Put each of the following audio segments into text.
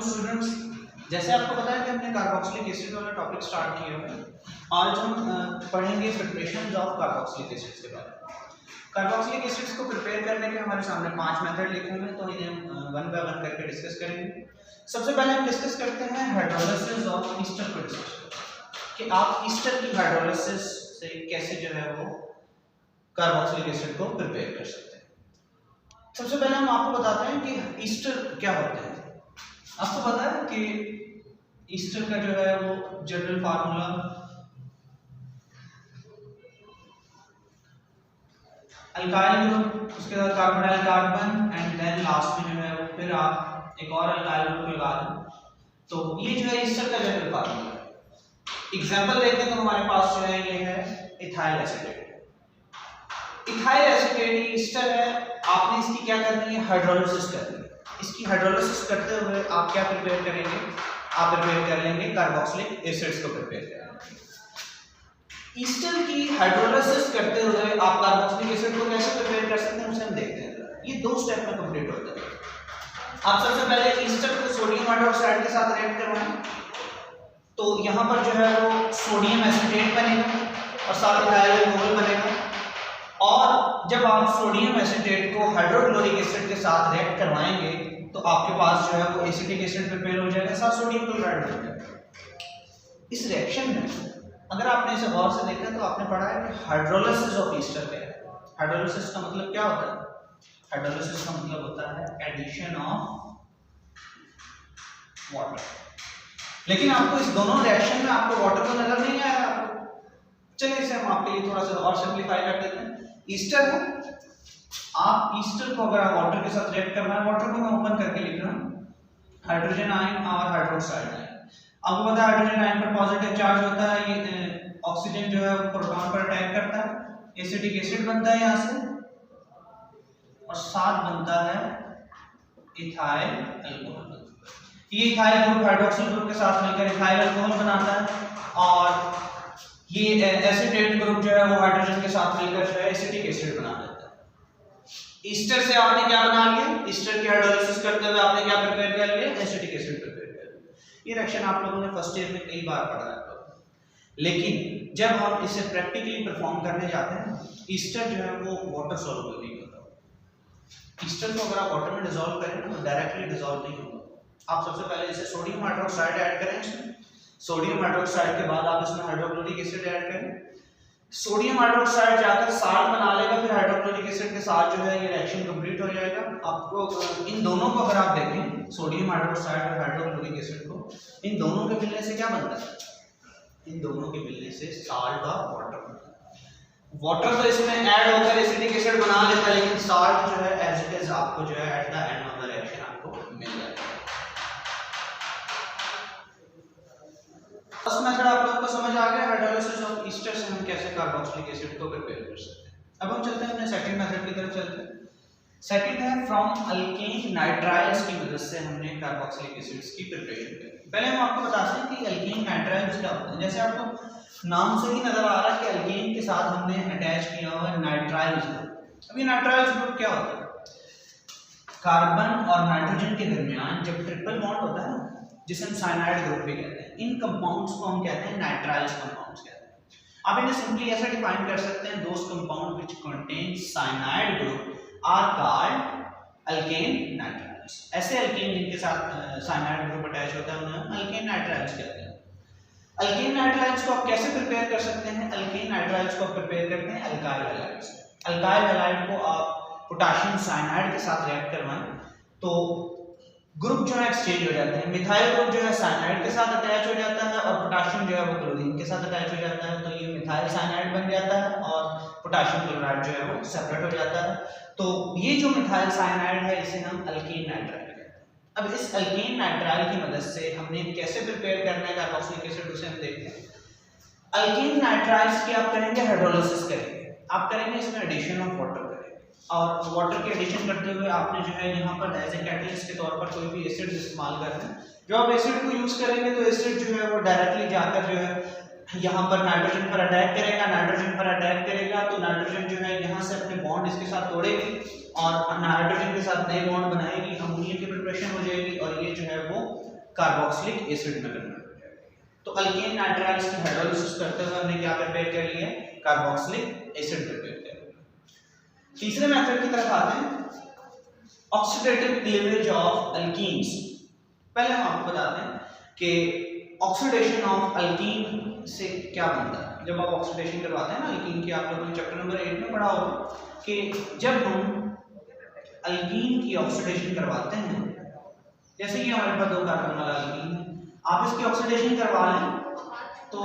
Students, जैसे आपको पता है कि हमने कार्बोक्सिलिक एसिड वाला टॉपिक स्टार्ट किया है। आज हम पढ़ेंगे प्रिपरेशन ऑफ कार्बोक्सिलिक एसिड्स के बारे में। कार्बोक्सिलिक एसिड्स को प्रिपेयर करने के हमारे सामने 5 मेथड लिखे हुए हैं, तो इन्हें हम वन बाय वन करके डिस्कस करेंगे। सबसे पहले हम डिस्कस करते हैं हाइड्रोलिसिस ऑफ ईस्टर को डिस्कस करते हैं कि आप ईस्टर की हाइड्रोलिसिस से कैसे जो है वो कार्बोक्सिलिक एसिड को प्रिपेयर कर सकते हैं। सबसे पहले हम आपको बताते हैं कि ईस्टर क्या होते हैं। आपको पता है कि ईस्टर का जो है वो जनरल फार्मूला अल्काइल ग्रुप, उसके बाद carbonyl carbon and then last में जो है वो फिर आप एक और अल्काइल ग्रुप लगा दें, तो ये जो है ईस्टर का जनरल फार्मूला है। एग्जांपल देखें तो हमारे पास जो है ये है ethyl acetate. Ethyl acetate Easter है, आपने इसकी क्या करनी है, हाइड्रोलिसिस करनी है। इसकी हाइड्रोलिसिस करते हुए आप क्या प्रिपेयर करेंगे, आप प्रिपेयर कर लेंगे कार्बोक्सिलिक एसिड्स को प्रिपेयर करेंगे। ईस्टर की हाइड्रोलिसिस करते हुए आप कार्बोक्सिलिक एसिड को कैसे प्रिपेयर कर सकते हैं उसे हम देखते हैं। ये 2 स्टेप में कंप्लीट होता है। आप सबसे पहले ईस्टर को सोडियम हाइड्रोक्साइड के साथ रिएक्ट करवाएं, तो यहां पर जो है वो सोडियम एसीटेट बनेगा और साथ में अल्कोहल बनेगा। और जब आप सोडियम एसीटेट को हाइड्रोक्लोरिक एसिड के साथ रिएक्ट करवाएंगे तो आपके पास जो है वो एसिटिक एसिड प्रिपेयर हो जाएगा, साथ सोडियम क्लोराइड बन जाएगा। इस रिएक्शन में अगर आपने इसे गौर से देखा तो आपने पढ़ा है कि हाइड्रोलिसिस ऑफ ईस्टर क्या है। हाइड्रोलिसिस का मतलब क्या होता है, हाइड्रोलिसिस का मतलब होता है एडिशन ऑफ वाटर। लेकिन आपको इस दोनों रिएक्शन में आपको वाटर तो नजर नहीं आया आपको। चलिए इसे हम आपके लिए थोड़ा सा और सिंपलीफाई कर देते हैं। ईस्टर है, आप ईस्टर को अगर आप वाटर के साथ रिएक्ट करना है, वाटर को मैं ओपन करके लिख रहा हूं, हाइड्रोजन आयन और हाइड्रोक्साइड आयन। आपको पता है हाइड्रोजन आयन पर पॉजिटिव चार्ज होता है, ये ऑक्सीजन जो है वो प्रोटॉन पर अटैक करता है, एसिटिक एसिड बनता है यहां से और साथ बनता है इथाइल अल्कोहल। ये इथाइल ग्रुप हाइड्रोक्सिल ग्रुप के साथ मिलकर इथाइल अल्कोहल बनाता है और ये एसीटेट ग्रुप जो है वो हाइड्रोजन के साथ मिलकर जो है एसिटिक एसिड बना देता है। ईस्टर से आपने क्या बना लिया, ईस्टर की हाइड्रोलिसिस करते हुए आपने क्या प्रिपेयर कर लिया, एसिटिक एसिड प्रिपेयर कर लिया। ये रिएक्शन आप लोगों ने फर्स्ट ईयर में कई बार पढ़ा है, लेकिन जब हम इसे प्रैक्टिकली परफॉर्म करने जाते हैं, ईस्टर जो है वो वाटर सॉल्युबल नहीं होता। ईस्टर को अगर आप वाटर में डिसॉल्व करें तो डायरेक्टली डिसॉल्व नहीं होगा। आप सबसे पहले इसे सोडियम हाइड्रोक्साइड ऐड करें इसमें, सोडियम हाइड्रोक्साइड के बाद आप इसमें हाइड्रोक्लोरिक एसिड ऐड करें, सोडियम हाइड्रोक्साइड जाकर साल्ट बना लेगा, फिर हाइड्रोक्लोरिक एसिड के साथ जो है ये रिएक्शन कंप्लीट हो जाएगा। आपको इन दोनों को अगर आप देखें, सोडियम हाइड्रोक्साइड और हाइड्रोक्लोरिक एसिड को, इन दोनों के मिलने से क्या बनता है, इन दोनों के मिलने से साल्ट और वाटर बनता है। वाटर तो इसमें ऐड होकर एसिटिक एसिड बना लेता है, लेकिन साल्ट जो है एज इट इज आपको जो है at the end of the reaction आपको मिल जाएगा। फर्स्ट मेथड आप लोगों को समझ आ गया, हाइड्रोलिसिस ऑफ ईस्टर से हम कैसे कार्बोक्सिलिक एसिड को प्रिपेयर कर सकते हैं। अब हम चलते हैं अपने सेकंड मेथड की तरफ चलते हैं। सेकंड है फ्रॉम अल्केन नाइट्राइल्स की मदद से हमने कार्बोक्सिलिक एसिड्स की प्रिपरेशन करी। पहले हम आपको बताते हैं कि अल्केन नाइट्राइल्स क्या होते हैं। जैसे आपको नाम से ही नजर आ रहा है कि अल्केन के साथ हमने अटैच किया हुआ है नाइट्राइल्स ग्रुप। अब ये नाइट्राइल्स ग्रुप क्या होता है, कार्बन और नाइट्रोजन के दरमियान जब ट्रिपल बॉन्ड होता है ना, जिसे हम साइनाइड ग्रुप भी कहते हैं, इन कंपाउंड्स को हम कहते हैं नाइट्राइल्स कंपाउंड्स कहते हैं। आप इन्हें सिंपली ऐसा डिफाइन कर सकते हैं, those compound which contain cyanide group are called alkane nitriles. ऐसे अल्केन जिनके साथ साइनाइड ग्रुप अटैच होता है उन्हें अल्केन नाइट्राइल्स कहते हैं। अल्केन नाइट्राइल्स को आप कैसे प्रिपेयर कर सकते हैं, अल्केन नाइट्राइल्स को आप प्रिपेयर करते हैं अल्काइल हैलाइड से। अल्काइल हैलाइड को आप पोटेशियम साइनाइड के साथ रिएक्ट करवाएं तो ग्रुप जो है एक्सचेंज हो जाते हैं। मिथाइल ग्रुप जो है साइनाइड के साथ अटैच हो जाता है और पोटेशियम जो है वो क्लोरीन के साथ अटैच हो जाता है, तो ये मिथाइल साइनाइड बन जाता है और पोटेशियम क्लोराइड जो है वो सेपरेट हो जाता है। तो ये जो मिथाइल साइनाइड है इसे हम अल्केन नाइट्राइल कहते हैं। अब इस अल्केन नाइट्राइल की मदद से हमने कैसे प्रिपेयर करना है कार्बोक्सिलिक एसिड उसे हम देखते हैं। अल्केन नाइट्राइल्स की आप करेंगे हाइड्रोलिसिस करेंगे, आप करेंगे इसमें एडिशन ऑफ वाटर और वाटर के एडिशन करते हुए आपने जो है यहाँ पर एज ए कैटलिस्ट के तौर पर कोई भी एसिड इस्तेमाल करना है। जो आप एसिड को यूज करेंगे तो एसिड जो है वो डायरेक्टली जाकर जो है यहाँ पर नाइट्रोजन पर अटैक करेगा, नाइट्रोजन पर अटैक करेगा तो नाइट्रोजन जो है यहाँ से अपने बॉन्ड इसके साथ तोड़ेगी और नाइट्रोजन के साथ नए बॉन्ड बनाएगी, अमोनिया की प्रिपरेशन हो जाएगी और ये जो है वो कार्बोक्सिलिक एसिड में कन्वर्ट हो जाएगा। तो अल्केन नाइट्राइल्स की हाइड्रोलिसिस करते हुए हमने क्या प्रिपेयर कर लिया है, कार्बोक्सिलिक एसिड प्रिपेयर कर लिया। तीसरे मेथड की तरफ आते हैं, ऑक्सीडेटिव क्लीवेज ऑफ अल्कीन्स। पहले हम आपको बताते हैं कि ऑक्सीडेशन ऑफ अल्कीन से क्या बनता है। जब आप ऑक्सीडेशन करवाते हैं ना अल्कीन की, आप लोगों ने चैप्टर नंबर 8 में पढ़ा होगा कि जब हम अल्कीन की ऑक्सीडेशन करवाते हैं, जैसे कि हमारे पास 2 कार्बन वाला अल्कीन है, आप इसकी ऑक्सीडेशन करवा लें तो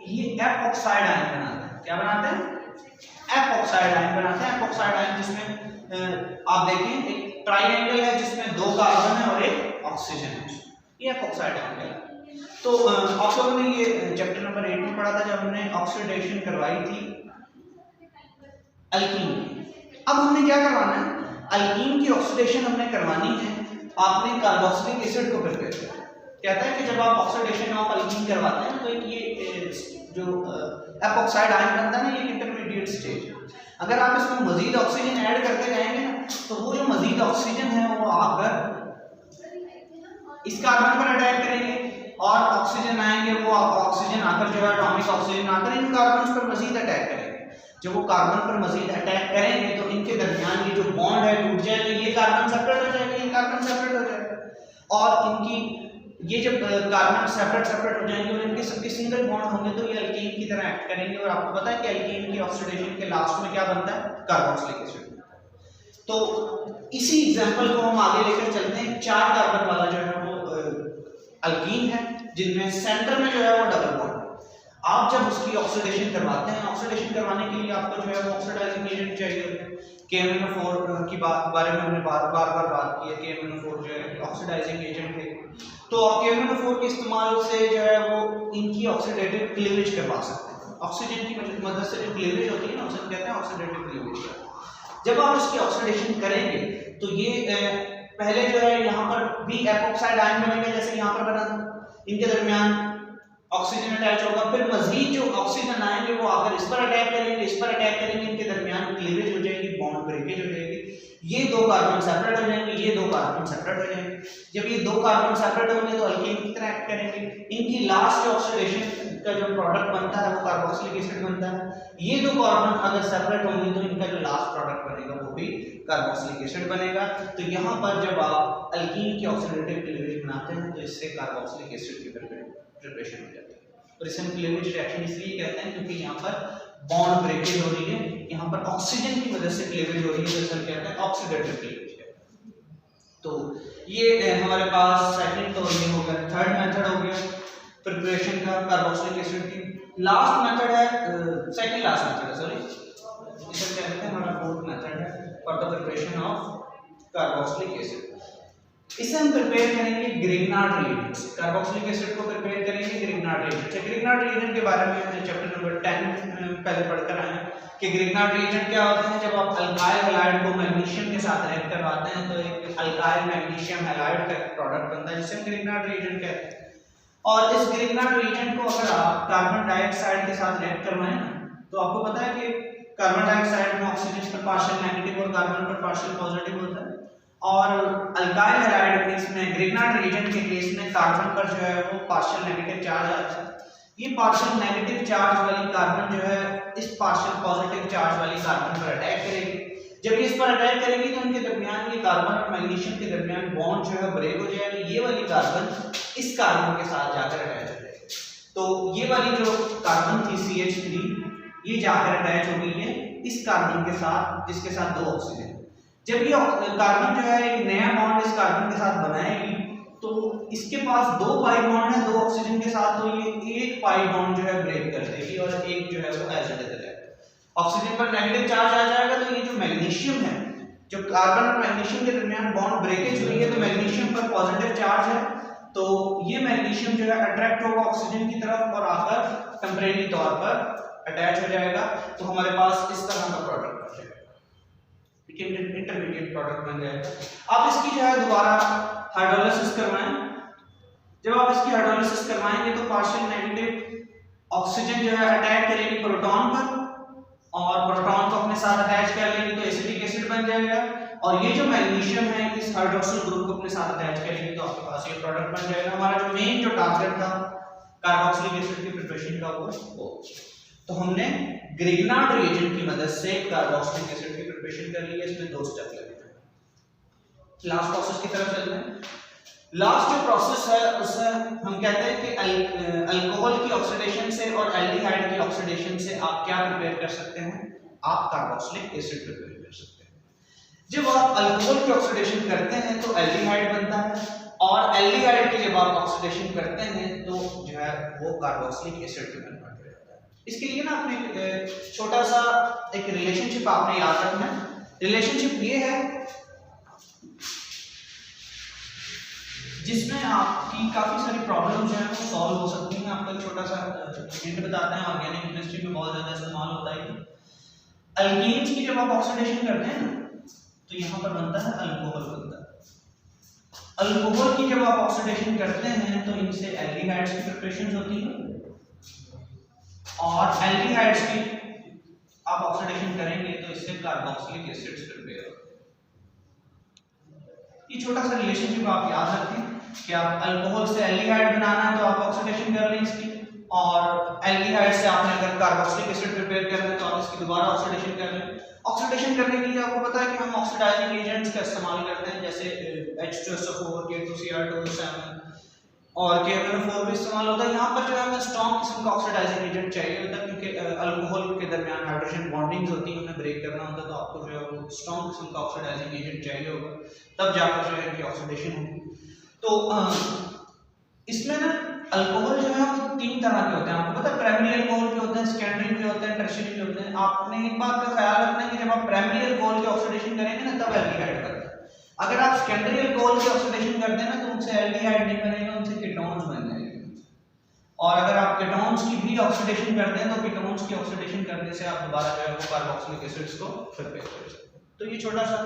ये एपॉक्साइड आयन बनाते हैं। क्या बनाते हैं, एपॉक्साइड आयन बनाते हैं। एपॉक्साइड आयन जिसमें आप देखें एक ट्राइएंगल है जिसमें 2 कार्बन है और एक ऑक्सीजन है, ये एपॉक्साइड आयन है। तो आप लोगों ने ये चैप्टर नंबर 8 में पढ़ा था जब हमने ऑक्सीडेशन करवाई थी अल्कीन की। अब हमने क्या करवाना है, अल्कीन की ऑक्सीडेशन हमने करवानी है, आपने कार्बोक्सिलिक एसिड को प्रिपेयर करना है। कहता है कि जब आप ऑक्सीडेशन ऑफ अल्कीन करवाते हैं तो ये जो एपॉक्साइड आयन बनता है ना, ये इंटरमीडिएट स्टेज है। अगर आप इसमें मजीद ऑक्सीजन ऐड करते जाएंगे ना, तो वो जो मजीद ऑक्सीजन है वो आकर इस कार्बन पर अटैक करेंगे और ऑक्सीजन आएंगे, वो ऑक्सीजन आकर जो है एटॉमिक ऑक्सीजन आकर इन कार्बन पर मजीद अटैक करेंगे। जब वो कार्बन पर मजीद अटैक करेंगे तो इनके दरमियान ये जो बॉन्ड है टूट जाएगा, ये कार्बन सेपरेट हो जाएगा, ये कार्बन सेपरेट हो जाएगा और इनकी ये जब कार्बन सेपरेट हो जाएंगे और इनके सबके सिंगल बॉन्ड होंगे तो ये अल्कीन की तरह एक्ट करेंगे। और आपको पता है कि अल्कीन की ऑक्सीडेशन के लास्ट में क्या बनता है, कार्बोक्सिलिक एसिड। तो इसी एग्जांपल को हम आगे लेकर चलते हैं। 4 कार्बन वाला जो है वो अल्कीन है जिनमें सेंटर में जो है वो डबल बॉन्ड है। आप जब उसकी ऑक्सीडेशन करवाते हैं, ऑक्सीडेशन करवाने के लिए आपको जो है वो ऑक्सीडाइजिंग एजेंट चाहिए होता है। KMnO4 की बारे में हमने बार बात की है। KMnO4 जो है ऑक्सीडाइजिंग एजेंट है, तो आप KMnO4 के इस्तेमाल से जो है वो इनकी ऑक्सीडेटिव क्लीवेज करवा सकते हैं। ऑक्सीजन की मदद से जो क्लीवेज होती है ना, उसे कहते हैं ऑक्सीडेटिव क्लीवेज। जब आप इसकी ऑक्सीडेशन करेंगे तो ये पहले जो है यहाँ पर भी एपॉक्साइड आयन बनेगा जैसे यहाँ पर बना था, इनके दरमियान ऑक्सीजन अटैच होगा, फिर मजीद जो ऑक्सीजन आएंगे वो आकर इस पर अटैक करेंगे, इस पर अटैक करेंगे, इनके दरमियान क्लीवेज हो जाएगी, बॉन्ड ब्रेकेज हो जाएगी, ये 2 कार्बन सेपरेट हो जाएंगे, ये 2 कार्बन सेपरेट हो जाएंगे। जब ये 2 कार्बन सेपरेट होंगे तो अल्कीन की तरह एक्ट करेंगे। इनकी लास्ट ऑक्सीडेशन का जो प्रोडक्ट बनता है वो कार्बोक्सिलिक एसिड बनता है। ये 2 कार्बन अगर सेपरेट होंगे तो इनका जो लास्ट प्रोडक्ट बनेगा वो भी कार्बोक्सिलिक एसिड बनेगा। तो यहाँ पर जब आप अल्कीन की ऑक्सीडेटिव क्लीवेज बनाते हैं तो इससे कार्बोक्सिलिक एसिड की प्रिपरेशन हो जाती है। और इसे हम क्लीवेज रिएक्शन इसलिए कहते हैं क्योंकि यहाँ पर बॉन्ड ब्रेकेज हो रही है, यहाँ पर ऑक्सीजन की वजह से क्लीवेज हो रही है, तो कहते हैं ऑक्सीडेटिव क्लीवेज। तो ये हमारे पास सेकंड तो ये हो गया। थर्ड मेथड हो गया प्रिपरेशन का कार्बोक्सिलिक एसिड की। लास्ट मेथड है सेकंड लास्ट मेथड है, सॉरी, इसे कहते हैं हमारा फोर्थ मेथड है for the preparation of carboxylic acid. इसे हम प्रिपेयर करेंगे ग्रिग्नार्ड रिएजेंट से। कार्बोक्सिलिक एसिड को प्रिपेयर करेंगे ग्रिग्नार्ड रिएजेंट से। ग्रिग्नार्ड रिएजेंट के बारे में हमने चैप्टर नंबर 10 पहले पढ़कर आए हैं कि ग्रिग्नार्ड रिएजेंट क्या होते हैं। जब आप अल्काइल हैलाइड को मैग्नीशियम के साथ रिएक्ट करवाते हैं तो एक अल्काइल मैग्नीशियम हैलाइड का प्रोडक्ट बनता है जिसे हम ग्रिग्नार्ड रिएजेंट कहते हैं। और इस ग्रिग्नार्ड रिएजेंट को अगर आप कार्बन डाइऑक्साइड के साथ रिएक्ट करवाएं ना, तो आपको पता है कि कार्बन डाइऑक्साइड में ऑक्सीजन पर पार्शियल नेगेटिव और कार्बन पर पार्शियल पॉजिटिव होता है, और अल्काइल हैलाइड केस में ग्रिग्नार्ड रिएजेंट के केस में कार्बन पर जो है वो पार्शियल नेगेटिव चार्ज आता है। ये पार्शियल नेगेटिव चार्ज वाली कार्बन जो है इस पार्शियल पॉजिटिव चार्ज वाली कार्बन पर अटैक करेगी। जब ये इस पर अटैक करेगी तो इनके दरमियान ये कार्बन और मैग्नीशियम के दरमियान बॉन्ड जो है ब्रेक हो जाएगा। ये वाली कार्बन इस कार्बन के साथ जाकर अटैच हो जाएगी। तो ये वाली जो कार्बन थी CH3, ये जाकर अटैच हो गई है इस कार्बन के साथ जिसके साथ 2 ऑक्सीजन। जब ये कार्बन जो है एक नया बॉन्ड इस कार्बन के साथ बनाएगी तो इसके पास 2 पाई बॉन्ड है 2 ऑक्सीजन के साथ, तो ये 1 पाई बॉन्ड जो है ब्रेक कर देगी और एक जो है वो एज इट इज रहेगा। ऑक्सीजन पर नेगेटिव चार्ज आ जाएगा तो ये जो मैग्नीशियम है, जो कार्बन और मैग्नीशियम के दरमियान बॉन्ड ब्रेकेज हुई है तो मैग्नीशियम पर पॉजिटिव चार्ज है, तो ये मैग्नीशियम जो है अट्रैक्ट होगा ऑक्सीजन की तरफ और आकर टेम्परेरी तौर पर अटैच हो जाएगा। तो हमारे पास इस तरह का प्रोडक्ट बन जाएगा, इंटरमीडिएट प्रोडक्ट बन जाएगा। आप इसकी जो है दोबारा हाइड्रोलिसिस करवाएं। जब आप इसकी हाइड्रोलिसिस करवाएंगे तो पार्शियल नेगेटिव ऑक्सीजन जो है अटैक करेगी प्रोटॉन पर और प्रोटॉन को अपने साथ अटैच कर लेगी तो एसिटिक एसिड बन जाएगा। और ये जो मैग्नीशियम है इस हाइड्रोक्सिल ग्रुप को अपने साथ अटैच करेंगे तो आपके पास ये प्रोडक्ट बन जाएगा। हमारा जो मेन जो टारगेट था कार्बोक्सिलिक एसिड की प्रिपरेशन का वो तो हमने ग्रिग्नार्ड रिएजेंट की मदद से कार्बोक्सिलिक एसिड की प्रिपरेशन कर ली है। इसमें 2 स्टेप लगे हैं। लास्ट प्रोसेस की तरफ चलते हैं। लास्ट जो प्रोसेस है उसमें हम कहते हैं कि अल्कोहल की ऑक्सीडेशन से और एल्डिहाइड की ऑक्सीडेशन से आप क्या प्रिपेयर कर सकते हैं, आप कार्बोक्सिलिक एसिड प्रिपेयर कर सकते हैं। जब आप अल्कोहल की ऑक्सीडेशन करते हैं तो एल्डिहाइड बनता है और एल्डिहाइड की जब आप ऑक्सीडेशन करते हैं तो जो है वो कार्बोक्सिलिक एसिड में कन्वर्ट हो जाता है। इसके लिए ना आपने छोटा सा एक रिलेशनशिप आपने याद रखना है। रिलेशनशिप ये है जिसमें आपकी काफी सारी प्रॉब्लम जो है वो सॉल्व हो सकती हैं। आपको एक छोटा सा हिंट बताते हैं, ऑर्गेनिक केमिस्ट्री में बहुत ज्यादा इस्तेमाल होता है। अल्कीन्स की जब आप ऑक्सीडेशन करते हैं ना तो यहाँ पर बनता है अल्कोहल बनता है। अल्कोहल की जब आप ऑक्सीडेशन करते हैं तो इनसे एल्डिहाइड्स की प्रिपरेशन होती है और एल्डिहाइड्स की आप ऑक्सीडेशन करेंगे तो इससे कार्बोक्सिलिक एसिड्स प्रिपेयर होते हैं। ये छोटा सा रिलेशनशिप आप याद रखें कि आप अल्कोहल से एल्डिहाइड बनाना है तो आप ऑक्सीडेशन कर लें इसकी, और एल्डिहाइड से आपने अगर कार्बोक्सिलिक एसिड प्रिपेयर करना है तो आप इसकी दोबारा ऑक्सीडेशन कर लें। ऑक्सीडेशन करने के लिए आपको पता है कि हम ऑक्सीडाइजिंग एजेंट्स का इस्तेमाल करते हैं, जैसे H2SO4, K2Cr2O7 और KMnO4 भी इस्तेमाल होता है। यहाँ पर जो है हमें स्ट्रॉन्ग किस्म का ऑक्सीडाइजिंग एजेंट चाहिए होता है क्योंकि अल्कोहल के दरमियान हाइड्रोजन बॉन्डिंग्स होती हैं, उन्हें ब्रेक करना होता है, तो आपको जो है वो स्ट्रॉन्ग किस्म का ऑक्सीडाइजिंग एजेंट चाहिए होगा, तब जाकर जो है इनकी ऑक्सीडेशन होगी। तो इसमें ना अल्कोहल जो है वो 3 तरह के होते हैं। आपको पता है प्राइमरी अल्कोहल के होते हैं, सेकेंडरी के होते हैं, टर्शियरी के होते हैं। आपने एक बात का ख्याल रखना है कि जब आप प्राइमरी अल्कोहल की ऑक्सीडेशन करेंगे ना तब एल्डिहाइड बनता है। अगर आप सेकेंडरी अल्कोहल की ऑक्सीडेशन करते हैं ना तो उनसे एल्डिहाइड नहीं बनेगा, उनसे कीटोन्स बन जाएंगे। और अगर आप कीटोन्स की भी ऑक्सीडेशन करते हैं तो कीटोन्स की ऑक्सीडेशन करने से आप दोबारा जो है वो कार्बोक्सिलिक एसिड्स को प्रिपेयर कर सकते हैं। तो ये छोटा सा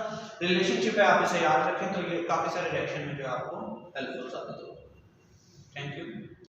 रिलेशनशिप है, आप इसे याद रखें तो ये काफी सारे रिएक्शन में जो आपको हेल्पफुल साबित होगा। Thank you.